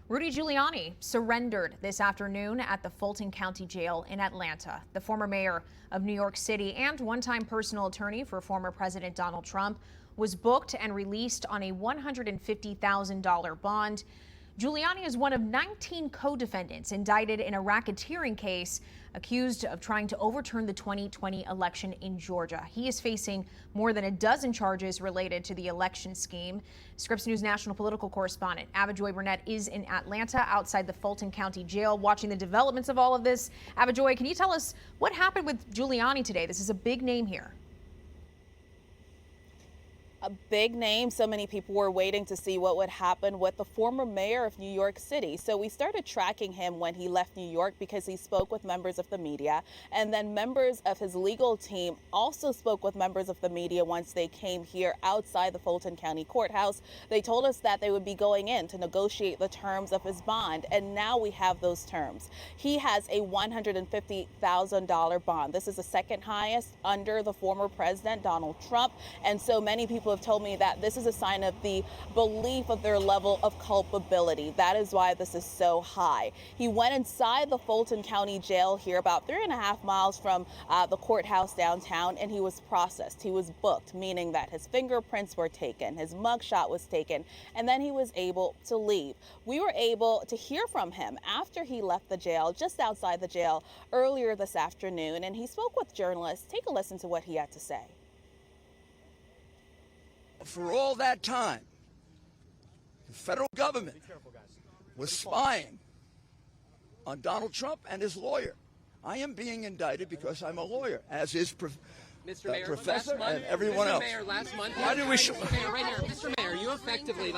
Rudy Giuliani surrendered this afternoon at the Fulton County Jail in Atlanta. The former mayor of New York City and one-time personal attorney for former President Donald Trump was booked and released on a $150,000 bond. Giuliani is one of 19 co-defendants indicted in a racketeering case accused of trying to overturn the 2020 election in Georgia. He is facing more than a dozen charges related to the election scheme. Scripps News national political correspondent Avajoy Burnett is in Atlanta outside the Fulton County Jail watching the developments of all of this. Avajoy, can you tell us what happened with Giuliani today? This is a big name here. A big name. So many people were waiting to see what would happen with the former mayor of New York City. So we started tracking him when he left New York because he spoke with members of the media. And then members of his legal team also spoke with members of the media once they came here outside the Fulton County Courthouse. They told us that they would be going in to negotiate the terms of his bond. And now we have those terms. He has a $150,000 bond. This is the second highest under the former president, Donald Trump. And so many people have told me that this is a sign of the belief of their level of culpability. That is why this is so high. He went inside the Fulton County Jail here about 3.5 miles from the courthouse downtown, and he was processed. He was booked, meaning that his fingerprints were taken, his mugshot was taken, and then he was able to leave. We were able to hear from him after he left the jail, just outside the jail earlier this afternoon, and he spoke with journalists. Take a listen to what he had to say. For all that time, the federal government was spying on Donald Trump and his lawyer. I am being indicted because I'm a lawyer, as is Mr. Mayor, Professor and everyone else. Mayor, last month, Why do we Mayor, right here, Mr. Mayor, you effectively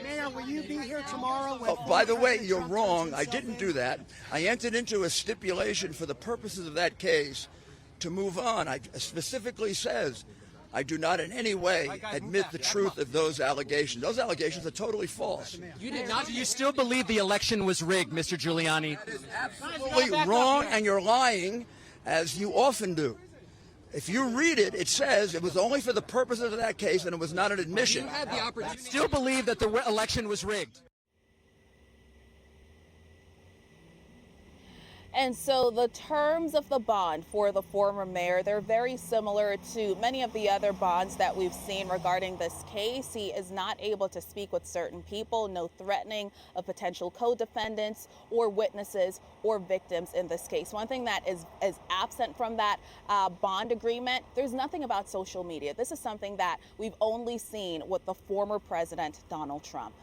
Mayor, will you be here tomorrow? Oh, by the way, you're wrong. I didn't do that. I entered into a stipulation for the purposes of that case to move on. I specifically says I do not in any way admit the truth of those allegations. Those allegations are totally false. You did not. Do you still believe the election was rigged, Mr. Giuliani? That is absolutely wrong, and you're lying, as you often do. If you read it, it says it was only for the purposes of that case, and it was not an admission. You had the opportunity. Still believe that the election was rigged. And so the terms of the bond for the former mayor, they're very similar to many of the other bonds that we've seen regarding this case. He is not able to speak with certain people, no threatening of potential co-defendants or witnesses or victims in this case. One thing that is absent from that bond agreement, there's nothing about social media. This is something that we've only seen with the former president, Donald Trump.